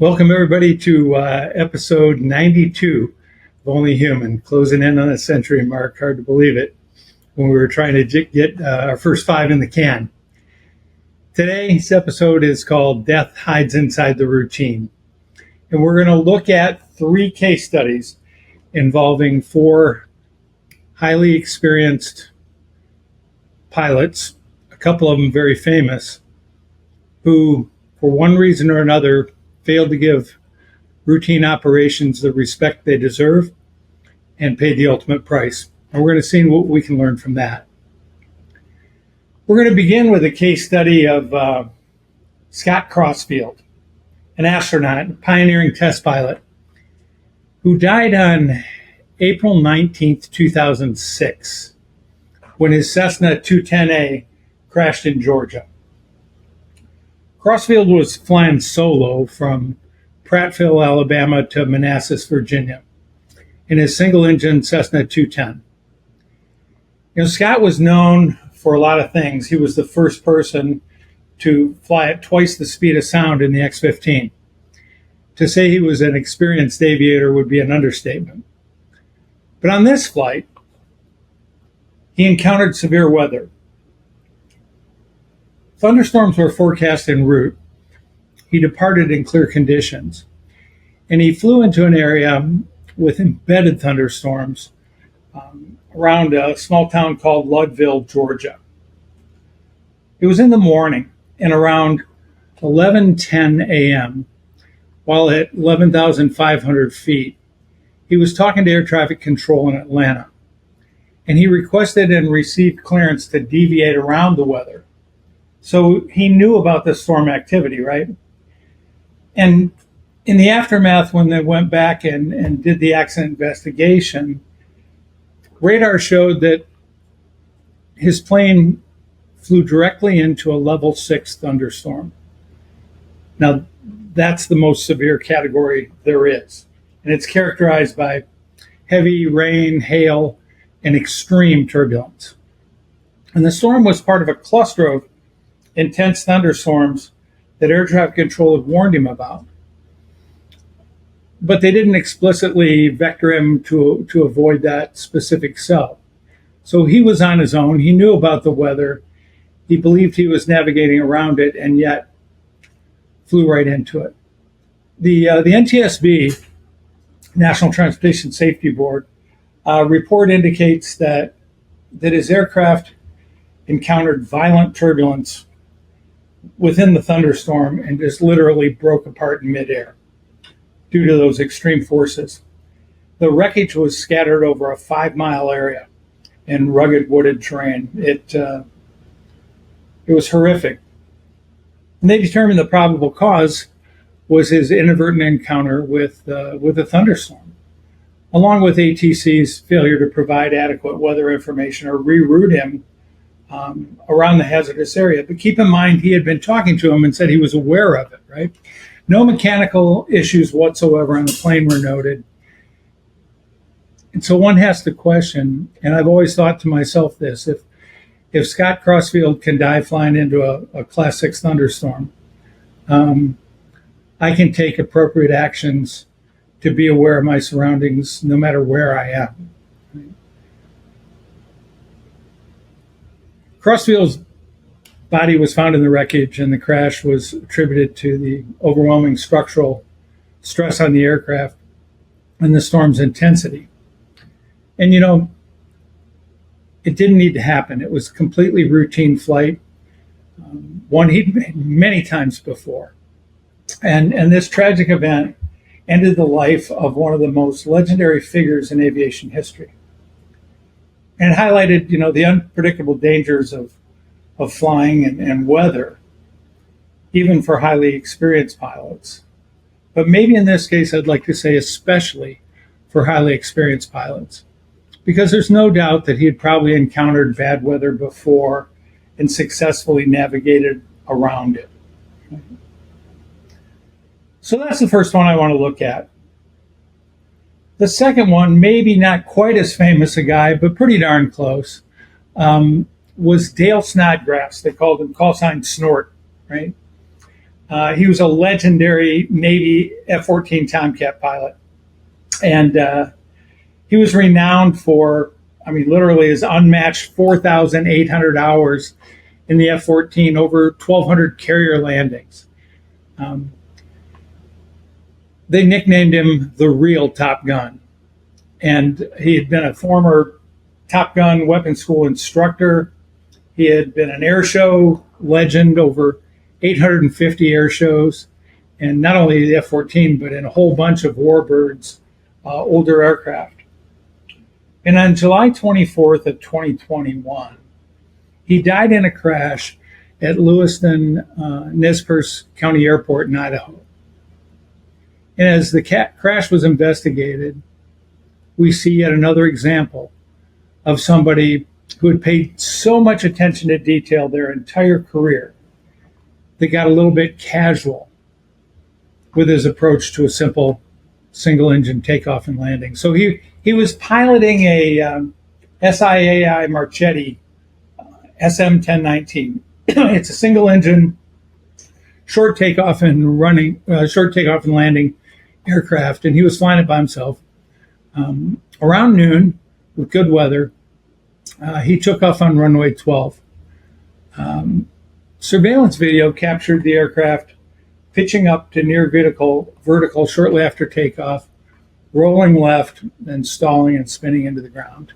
Welcome, everybody, to episode 92 of Only Human, closing in on a century mark. Hard to believe it when we were trying to get our first 5 in the can. Today's episode is called Death Hides Inside the Routine. And we're going to look at 3 case studies involving 4 highly experienced pilots, a couple of them very famous, who, for one reason or another, failed to give routine operations the respect they deserve and paid the ultimate price. And we're going to see what we can learn from that. We're going to begin with a case study of Scott Crossfield, an astronaut, a pioneering test pilot, who died on April 19th, 2006, when his Cessna 210A crashed in Georgia. Crossfield was flying solo from Prattville, Alabama to Manassas, Virginia, in his single-engine Cessna 210. Scott was known for a lot of things. He was the first person to fly at twice the speed of sound in the X-15. To say he was an experienced aviator would be an understatement. But on this flight, he encountered severe weather. Thunderstorms were forecast en route. He departed in clear conditions, and he flew into an area with embedded thunderstorms around a small town called Lulled, Georgia. It was in the morning, and around 11:10 a.m., while at 11,500 feet, he was talking to air traffic control in Atlanta, and he requested and received clearance to deviate around the weather. So he knew about the storm activity, right? And in the aftermath, when they went back and did the accident investigation, radar showed that his plane flew directly into a level 6 thunderstorm. Now, that's the most severe category there is. And it's characterized by heavy rain, hail, and extreme turbulence. And the storm was part of a cluster of intense thunderstorms that air traffic control had warned him about. But they didn't explicitly vector him to avoid that specific cell. So he was on his own. He knew about the weather. He believed he was navigating around it, and yet flew right into it. The NTSB, National Transportation Safety Board, report indicates that his aircraft encountered violent turbulence within the thunderstorm and just literally broke apart in midair due to those extreme forces. The wreckage was scattered over a 5-mile area in rugged wooded terrain. It was horrific. And they determined the probable cause was his inadvertent encounter with a thunderstorm, along with ATC's failure to provide adequate weather information or reroute him around the hazardous area. But keep in mind, he had been talking to him and said he was aware of it, right? No mechanical issues whatsoever on the plane were noted. And so one has to question, and I've always thought to myself this, if Scott Crossfield can die flying into a Class 6 thunderstorm, I can take appropriate actions to be aware of my surroundings no matter where I am. Crossfield's body was found in the wreckage, and the crash was attributed to the overwhelming structural stress on the aircraft and the storm's intensity. And it didn't need to happen. It was a completely routine flight, one he'd made many times before. And this tragic event ended the life of one of the most legendary figures in aviation history. And it highlighted, the unpredictable dangers of flying and weather, even for highly experienced pilots. But maybe in this case, I'd like to say especially for highly experienced pilots, because there's no doubt that he had probably encountered bad weather before and successfully navigated around it. So that's the first one I want to look at. The second one, maybe not quite as famous a guy, but pretty darn close, was Dale Snodgrass. They called him call sign Snort, right? He was a legendary Navy F-14 Tomcat pilot. And he was renowned for, literally his unmatched 4,800 hours in the F-14, over 1,200 carrier landings. They nicknamed him the real Top Gun. And he had been a former Top Gun weapons school instructor. He had been an air show legend, over 850 air shows, and not only the F-14, but in a whole bunch of warbirds, older aircraft. And on July 24th of 2021, he died in a crash at Lewiston, Nez Perce County Airport in Idaho. And as the crash was investigated, we see yet another example of somebody who had paid so much attention to detail their entire career, they got a little bit casual with his approach to a simple single-engine takeoff and landing. So he was piloting a SIAI Marchetti SM-1019. It's a single-engine short takeoff and landing aircraft, and he was flying it by himself. Around noon, with good weather, he took off on runway 12. Surveillance video captured the aircraft pitching up to near vertical shortly after takeoff, rolling left, then stalling and spinning into the ground,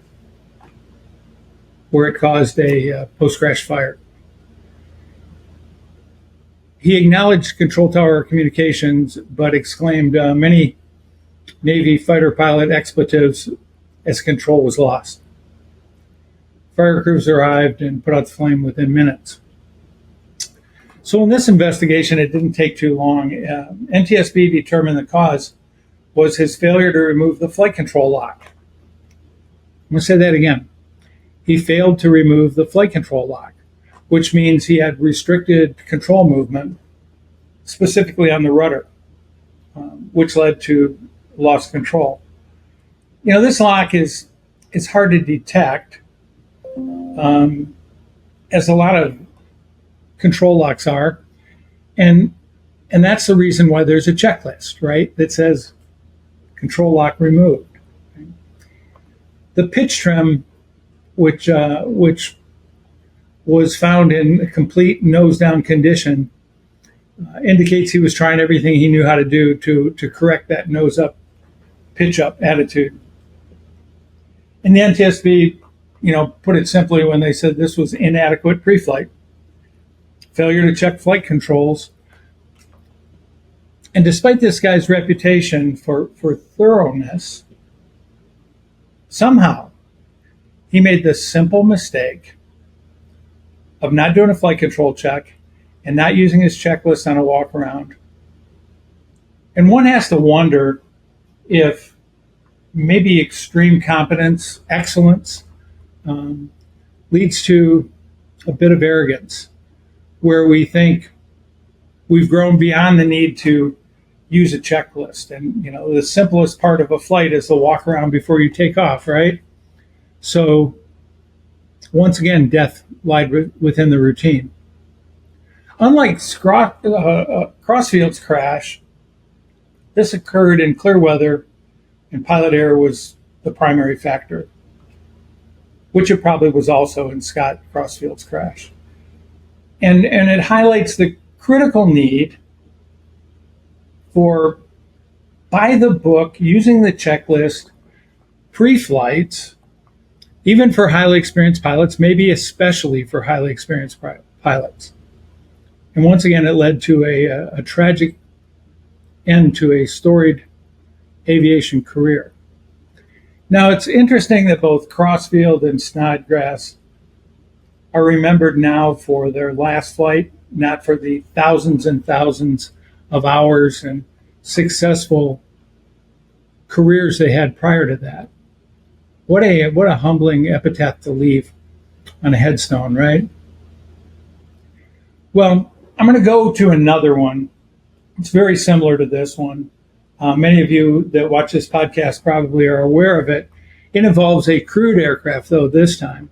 where it caused a post-crash fire. He acknowledged control tower communications, but exclaimed many Navy fighter pilot expletives as control was lost. Fire crews arrived and put out the flame within minutes. So in this investigation, it didn't take too long. NTSB determined the cause was his failure to remove the flight control lock. I'm going to say that again. He failed to remove the flight control lock, which means he had restricted control movement, specifically on the rudder, which led to lost control. This lock is hard to detect, as a lot of control locks are, and that's the reason why there's a checklist, right, that says control lock removed. The pitch trim, which was found in a complete nose down condition, indicates he was trying everything he knew how to do to correct that nose up, pitch up attitude. And the NTSB, put it simply when they said this was inadequate pre-flight, failure to check flight controls. And despite this guy's reputation for thoroughness, somehow he made the simple mistake of not doing a flight control check and not using his checklist on a walk around. And one has to wonder if maybe extreme competence, excellence, leads to a bit of arrogance, where we think we've grown beyond the need to use a checklist. And, the simplest part of a flight is the walk around before you take off, right? So once again, death lied within the routine. Unlike Crossfield's crash, this occurred in clear weather, and pilot error was the primary factor, which it probably was also in Scott Crossfield's crash. And it highlights the critical need for by-the-book, using the checklist, pre-flights, even for highly experienced pilots, maybe especially for highly experienced pilots. And once again, it led to a tragic end to a storied aviation career. Now, it's interesting that both Crossfield and Snodgrass are remembered now for their last flight, not for the thousands and thousands of hours and successful careers they had prior to that. What a humbling epitaph to leave on a headstone, right? Well, I'm going to go to another one. It's very similar to this one. Many of you that watch this podcast probably are aware of it. It involves a crewed aircraft, though, this time.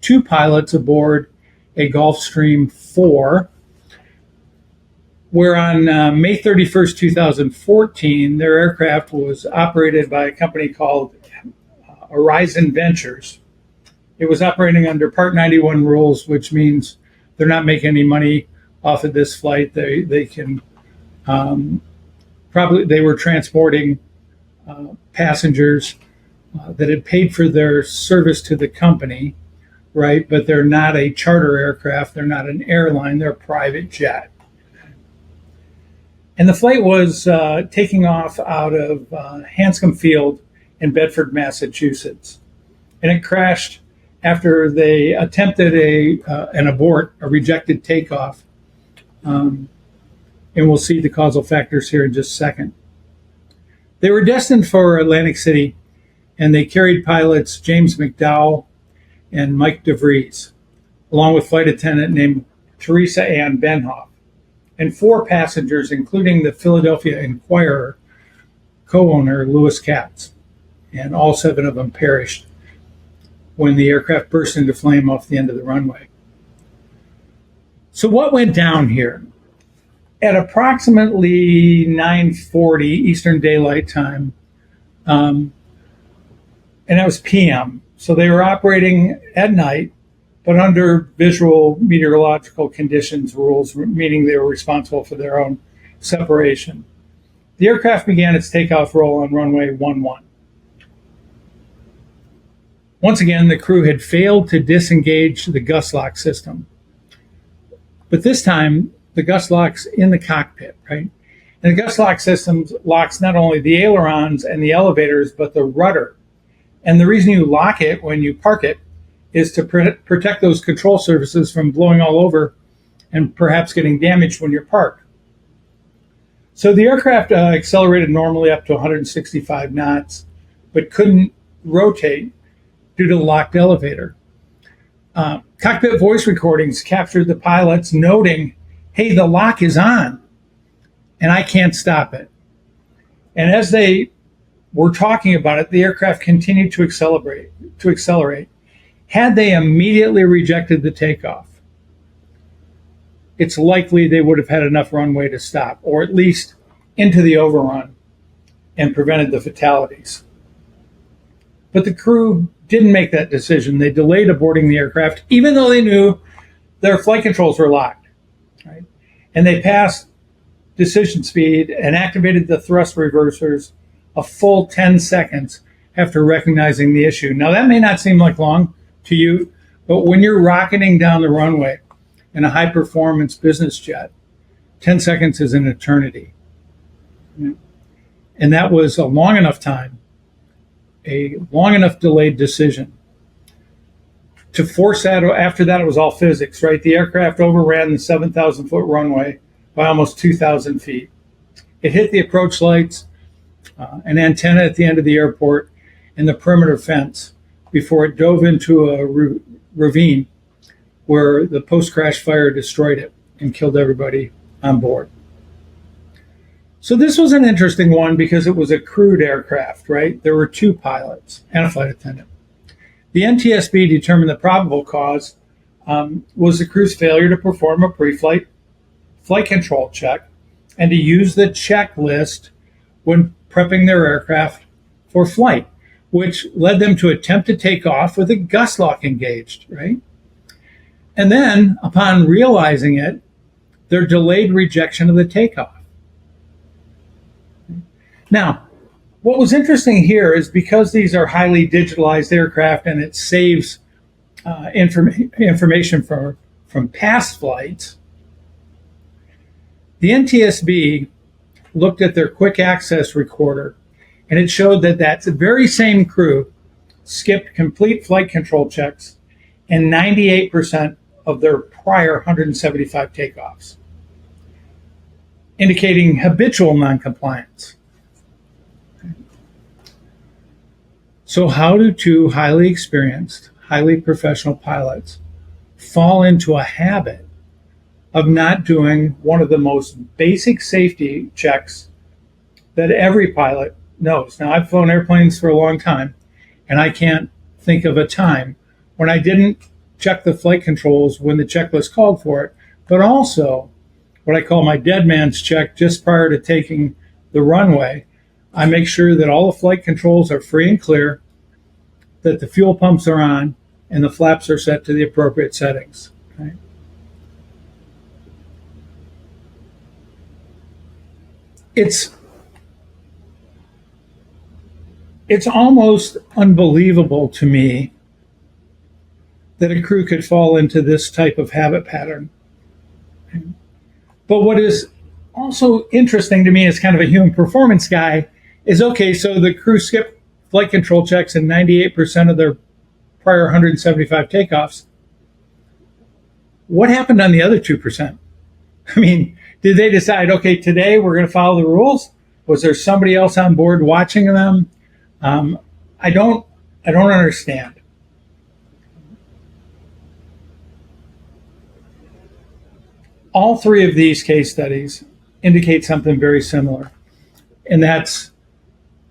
Two pilots aboard a Gulfstream 4. where on May 31st, 2014, their aircraft was operated by a company called Horizon Ventures. It was operating under Part 91 rules, which means they're not making any money off of this flight. They can probably, they were transporting passengers that had paid for their service to the company, right? But they're not a charter aircraft. They're not an airline. They're a private jet. And the flight was taking off out of Hanscom Field in Bedford, Massachusetts. And it crashed after they attempted an abort, a rejected takeoff. And we'll see the causal factors here in just a second. They were destined for Atlantic City, and they carried pilots James McDowell and Mike DeVries, along with flight attendant named Teresa Ann Benhoff, and 4 passengers, including the Philadelphia Inquirer co-owner Lewis Katz. And all 7 of them perished when the aircraft burst into flame off the end of the runway. So what went down here? At approximately 9:40 Eastern Daylight Time, and that was PM, so they were operating at night, but under visual meteorological conditions rules, meaning they were responsible for their own separation. The aircraft began its takeoff roll on runway 11. Once again, the crew had failed to disengage the gust lock system. But this time, the gust lock's in the cockpit, right? And the gust lock system locks not only the ailerons and the elevators, but the rudder. And the reason you lock it when you park it is to protect those control surfaces from blowing all over and perhaps getting damaged when you're parked. So the aircraft accelerated normally up to 165 knots, but couldn't rotate due to the locked elevator. Cockpit voice recordings captured the pilots noting, hey, the lock is on and I can't stop it. And as they were talking about it, the aircraft continued to accelerate. Had they immediately rejected the takeoff, it's likely they would have had enough runway to stop, or at least into the overrun, and prevented the fatalities. But the crew didn't make that decision. They delayed aborting the aircraft, even though they knew their flight controls were locked, right? And they passed decision speed and activated the thrust reversers a full 10 seconds after recognizing the issue. Now, that may not seem like long to you, but when you're rocketing down the runway in a high-performance business jet, 10 seconds is an eternity. And that was a long enough time, a long enough delayed decision to force that. After that, it was all physics, right? The aircraft overran the 7,000-foot runway by almost 2,000 feet. It hit the approach lights, an antenna at the end of the airport, and the perimeter fence before it dove into a ravine where the post-crash fire destroyed it and killed everybody on board. So this was an interesting one because it was a crewed aircraft, right? There were 2 pilots and a flight attendant. The NTSB determined the probable cause was the crew's failure to perform a pre-flight flight control check and to use the checklist when prepping their aircraft for flight, which led them to attempt to take off with a gust lock engaged, right? And then, upon realizing it, their delayed rejection of the takeoff. Now, what was interesting here is because these are highly digitalized aircraft and it saves information from past flights, the NTSB looked at their quick access recorder, and it showed that that very same crew skipped complete flight control checks and 98% of their prior 175 takeoffs, indicating habitual noncompliance. So how do 2 highly experienced, highly professional pilots fall into a habit of not doing one of the most basic safety checks that every pilot knows? Now, I've flown airplanes for a long time, and I can't think of a time when I didn't check the flight controls when the checklist called for it, but also what I call my dead man's check just prior to taking the runway. I make sure that all the flight controls are free and clear, that the fuel pumps are on, and the flaps are set to the appropriate settings. Okay? It's almost unbelievable to me that a crew could fall into this type of habit pattern. But what is also interesting to me as kind of a human performance guy is, okay, so the crew skipped flight control checks in 98% of their prior 175 takeoffs. What happened on the other 2%? I mean, did they decide, okay, today we're going to follow the rules? Was there somebody else on board watching them? I don't understand. All three of these case studies indicate something very similar, and that's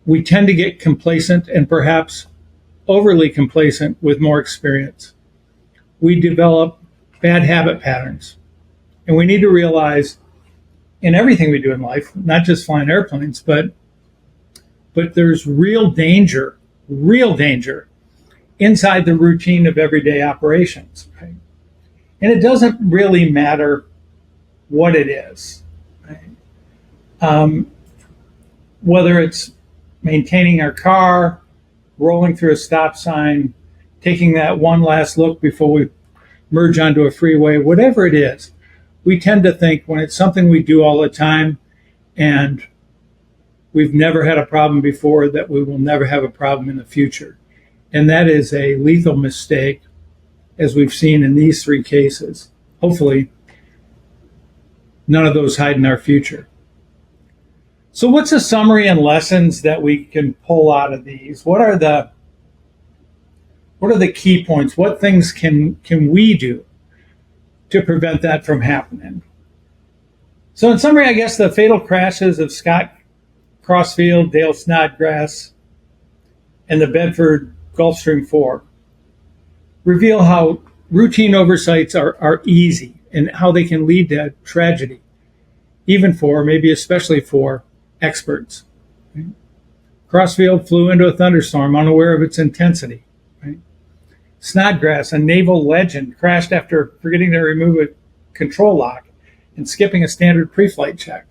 we tend to get complacent and perhaps overly complacent with more experience. We develop bad habit patterns, and we need to realize in everything we do in life, not just flying airplanes, but there's real danger inside the routine of everyday operations. Right? And it doesn't really matter what it is. Right? Whether it's maintaining our car, rolling through a stop sign, taking that one last look before we merge onto a freeway, whatever it is, we tend to think when it's something we do all the time and we've never had a problem before, that we will never have a problem in the future. And that is a lethal mistake, as we've seen in these three cases. Hopefully, none of those hide in our future. So what's a summary and lessons that we can pull out of these? What are the key points? What things can we do to prevent that from happening? So in summary, I guess the fatal crashes of Scott Crossfield, Dale Snodgrass, and the Bedford Gulfstream 4 reveal how routine oversights are easy and how they can lead to tragedy, even for, maybe especially for, experts. Right? Crossfield flew into a thunderstorm unaware of its intensity. Right? Snodgrass, a naval legend, crashed after forgetting to remove a control lock and skipping a standard pre-flight check.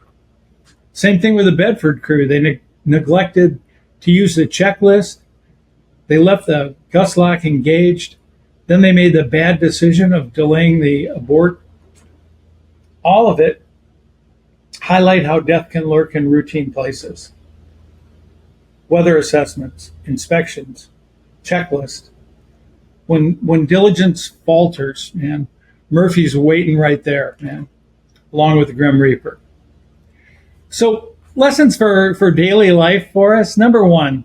Same thing with the Bedford crew. They neglected to use the checklist. They left the gust lock engaged. Then they made the bad decision of delaying the abort. All of it highlight how death can lurk in routine places. Weather assessments, inspections, checklist. When diligence falters, man, Murphy's waiting right there, man, along with the Grim Reaper. So lessons for daily life for us. Number one,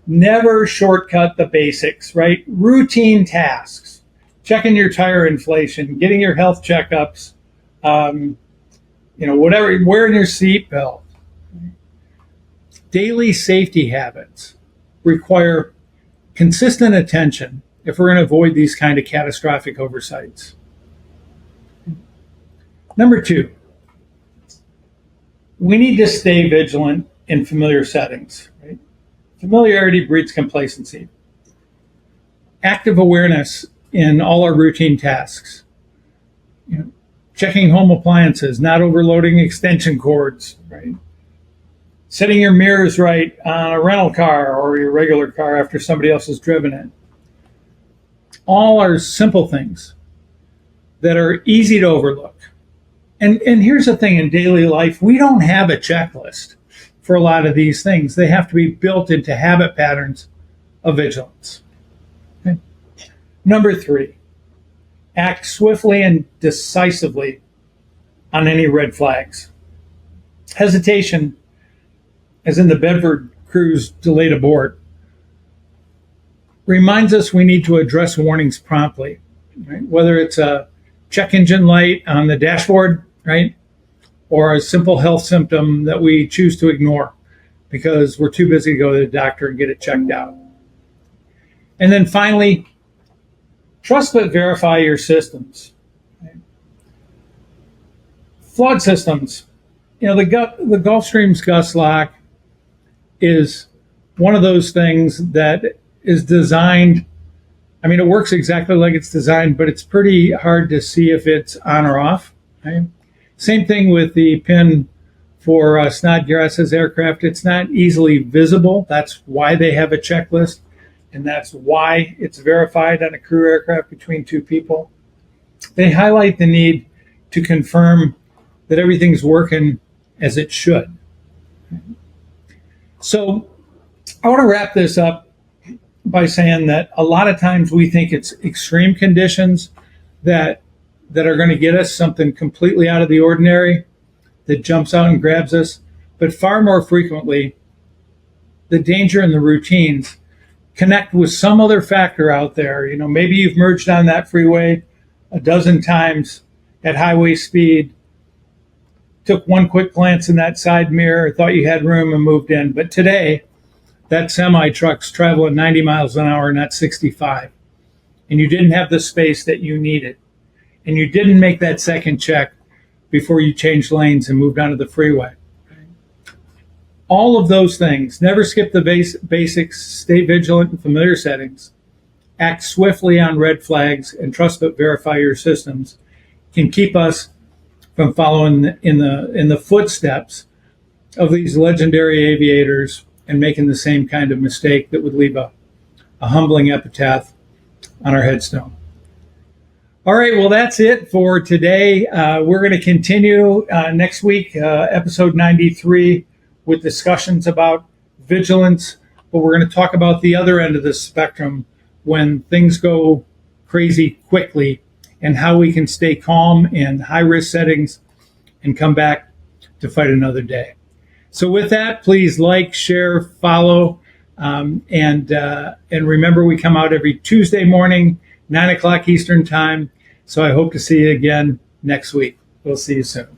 never shortcut the basics, right? Routine tasks, checking your tire inflation, getting your health checkups, whatever, wearing your seatbelt. Daily safety habits require consistent attention if we're going to avoid these kind of catastrophic oversights. Number two, we need to stay vigilant in familiar settings. Right? Familiarity breeds complacency. Active awareness in all our routine tasks. Checking home appliances, not overloading extension cords, right? Setting your mirrors right on a rental car or your regular car after somebody else has driven it. All are simple things that are easy to overlook. And here's the thing, in daily life, we don't have a checklist for a lot of these things. They have to be built into habit patterns of vigilance. Okay? Number three, act swiftly and decisively on any red flags. Hesitation, as in the Bedford crew's delayed abort, reminds us we need to address warnings promptly, right? Whether it's a check engine light on the dashboard, right? Or a simple health symptom that we choose to ignore because we're too busy to go to the doctor and get it checked out. And then finally, trust but verify your systems. Right? Flawed systems. The Gulf Stream's gust lock is one of those things that is designed. I mean, it works exactly like it's designed, but it's pretty hard to see if it's on or off. Right? Same thing with the pin for Snodgrass's aircraft. It's not easily visible. That's why they have a checklist, and that's why it's verified on a crew aircraft between two people. They highlight the need to confirm that everything's working as it should. So I want to wrap this up by saying that a lot of times we think it's extreme conditions that are going to get us something completely out of the ordinary that jumps out and grabs us. But far more frequently, the danger and the routines connect with some other factor out there. Maybe you've merged on that freeway a dozen times at highway speed, took one quick glance in that side mirror, thought you had room and moved in. But today, that semi-truck's traveling 90 miles an hour, not 65. And you didn't have the space that you needed. And you didn't make that second check before you changed lanes and moved onto the freeway. All of those things, never skip the basics, stay vigilant in familiar settings, act swiftly on red flags, and trust but verify your systems, can keep us from following in the footsteps of these legendary aviators and making the same kind of mistake that would leave a humbling epitaph on our headstone. All right, well, that's it for today. We're going to continue next week, episode 93, with discussions about vigilance, but we're going to talk about the other end of the spectrum when things go crazy quickly and how we can stay calm in high-risk settings and come back to fight another day. So with that, please like, share, follow, and remember, we come out every Tuesday morning, 9 o'clock Eastern Time. So I hope to see you again next week. We'll see you soon.